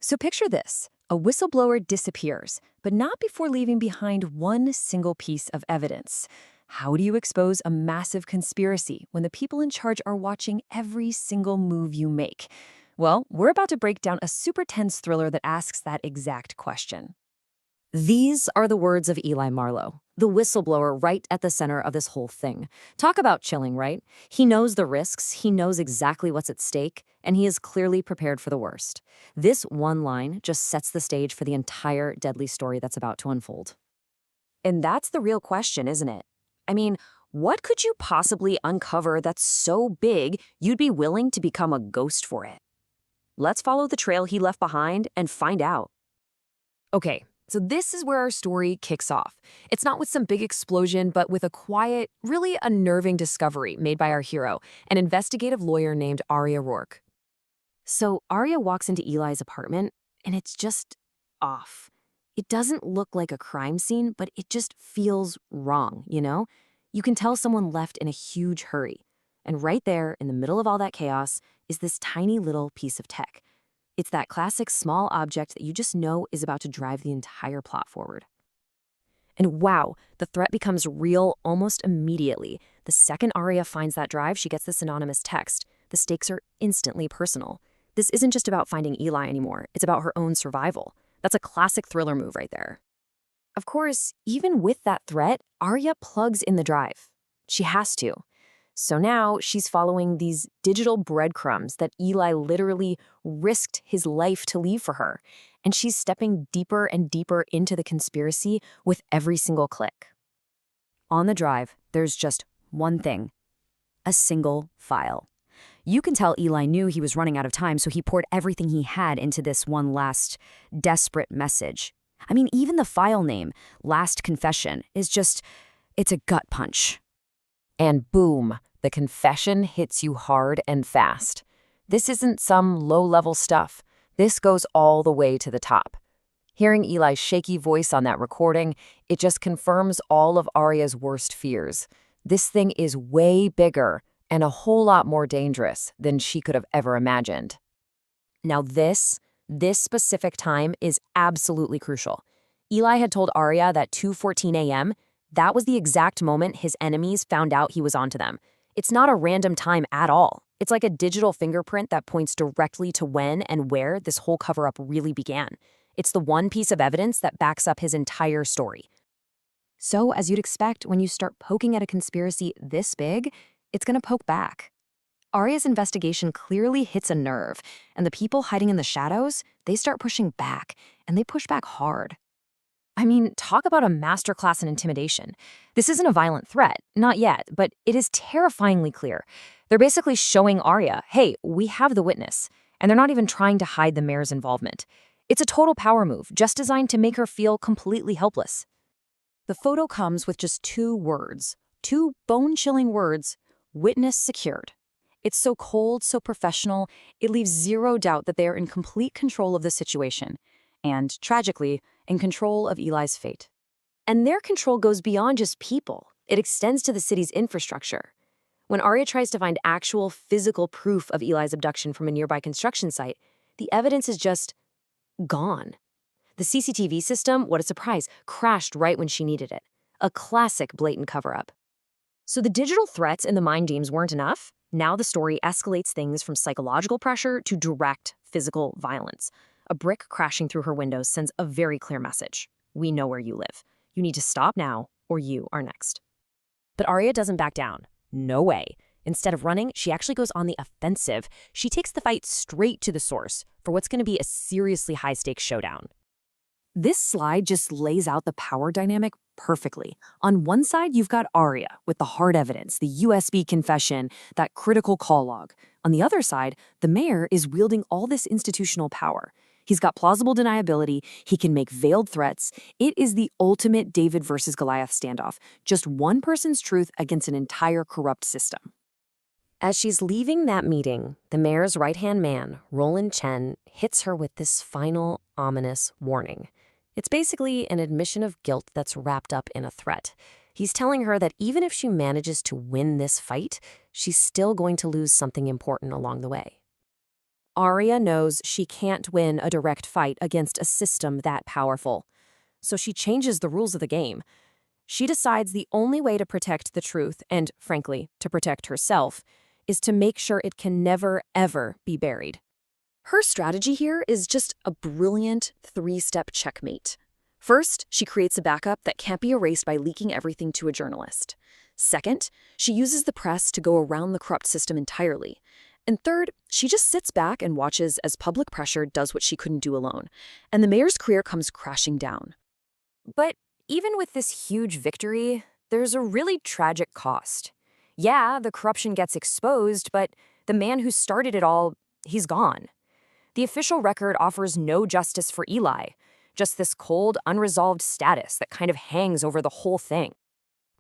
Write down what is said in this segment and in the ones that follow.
So picture this. A whistleblower disappears, but not before leaving behind one single piece of evidence. How do you expose a massive conspiracy when the people in charge are watching every single move you make? Well, we're about to break down a super tense thriller that asks that exact question. These are the words of Eli Marlowe, the whistleblower right at the center of this whole thing. Talk about chilling, right? He knows the risks, he knows exactly what's at stake, and he is clearly prepared for the worst. This one line just sets the stage for the entire deadly story that's about to unfold. And that's the real question, isn't it? I mean, what could you possibly uncover that's so big you'd be willing to become a ghost for it? Let's follow the trail he left behind and find out. Okay, so this is where our story kicks off. It's not with some big explosion, but with a quiet, really unnerving discovery made by our hero, an investigative lawyer named Arya Rourke. So Arya walks into Eli's apartment, and it's just off. It doesn't look like a crime scene, but it just feels wrong, you know? You can tell someone left in a huge hurry. And right there, in the middle of all that chaos, is this tiny little piece of tech. It's that classic small object that you just know is about to drive the entire plot forward. And wow, the threat becomes real almost immediately. The second Arya finds that drive, she gets this anonymous text. The stakes are instantly personal. This isn't just about finding Eli anymore, it's about her own survival. That's a classic thriller move right there. Of course, even with that threat, Arya plugs in the drive. She has to. So now she's following these digital breadcrumbs that Eli literally risked his life to leave for her. And she's stepping deeper and deeper into the conspiracy with every single click. On the drive, there's just one thing: a single file. You can tell Eli knew he was running out of time, so he poured everything he had into this one last desperate message. I mean, even the file name, Last Confession, it's a gut punch. And boom, the confession hits you hard and fast. This isn't some low-level stuff. This goes all the way to the top. Hearing Eli's shaky voice on that recording, it just confirms all of Arya's worst fears. This thing is way bigger and a whole lot more dangerous than she could have ever imagined. Now this specific time is absolutely crucial. Eli had told Arya that 2:14 a.m., that was the exact moment his enemies found out he was onto them. It's not a random time at all. It's like a digital fingerprint that points directly to when and where this whole cover-up really began. It's the one piece of evidence that backs up his entire story. So, as you'd expect, when you start poking at a conspiracy this big, it's going to poke back. Arya's investigation clearly hits a nerve, and the people hiding in the shadows, they start pushing back, and they push back hard. I mean, talk about a masterclass in intimidation. This isn't a violent threat, not yet, but it is terrifyingly clear. They're basically showing Arya, hey, we have the witness, and they're not even trying to hide the mayor's involvement. It's a total power move, just designed to make her feel completely helpless. The photo comes with just two words, two bone-chilling words: witness secured. It's so cold, so professional, it leaves zero doubt that they are in complete control of the situation, and, tragically, in control of Eli's fate. And their control goes beyond just people. It extends to the city's infrastructure. When Arya tries to find actual physical proof of Eli's abduction from a nearby construction site, the evidence is just gone. The CCTV system, what a surprise, crashed right when she needed it. A classic blatant cover-up. So the digital threats in the mind games weren't enough. Now the story escalates things from psychological pressure to direct physical violence. A brick crashing through her window sends a very clear message. We know where you live. You need to stop now, or you are next. But Arya doesn't back down. No way. Instead of running, she actually goes on the offensive. She takes the fight straight to the source for what's going to be a seriously high-stakes showdown. This slide just lays out the power dynamic perfectly. On one side, you've got Arya with the hard evidence, the USB confession, that critical call log. On the other side, the mayor is wielding all this institutional power. He's got plausible deniability, he can make veiled threats. It is the ultimate David versus Goliath standoff, just one person's truth against an entire corrupt system. As she's leaving that meeting, the mayor's right-hand man, Roland Chen, hits her with this final, ominous warning. It's basically an admission of guilt that's wrapped up in a threat. He's telling her that even if she manages to win this fight, she's still going to lose something important along the way. Arya knows she can't win a direct fight against a system that powerful. So she changes the rules of the game. She decides the only way to protect the truth, and frankly, to protect herself, is to make sure it can never, ever be buried. Her strategy here is just a brilliant three-step checkmate. First, she creates a backup that can't be erased by leaking everything to a journalist. Second, she uses the press to go around the corrupt system entirely. And third, she just sits back and watches as public pressure does what she couldn't do alone, and the mayor's career comes crashing down. But even with this huge victory, there's a really tragic cost. Yeah, the corruption gets exposed, but the man who started it all, he's gone. The official record offers no justice for Eli, just this cold, unresolved status that kind of hangs over the whole thing.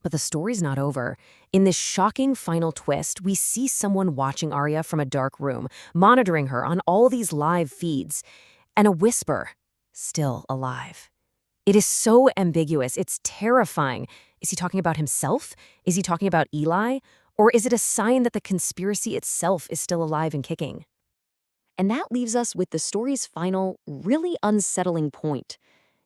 But the story's not over. In this shocking final twist, we see someone watching Arya from a dark room, monitoring her on all these live feeds, and a whisper, still alive. It is so ambiguous. It's terrifying. Is he talking about himself? Is he talking about Eli? Or is it a sign that the conspiracy itself is still alive and kicking? And that leaves us with the story's final, really unsettling point.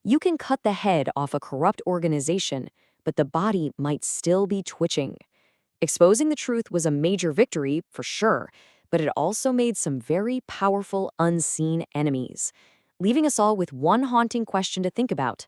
You can cut the head off a corrupt organization, but the body might still be twitching. Exposing the truth was a major victory, for sure, but it also made some very powerful, unseen enemies, leaving us all with one haunting question to think about.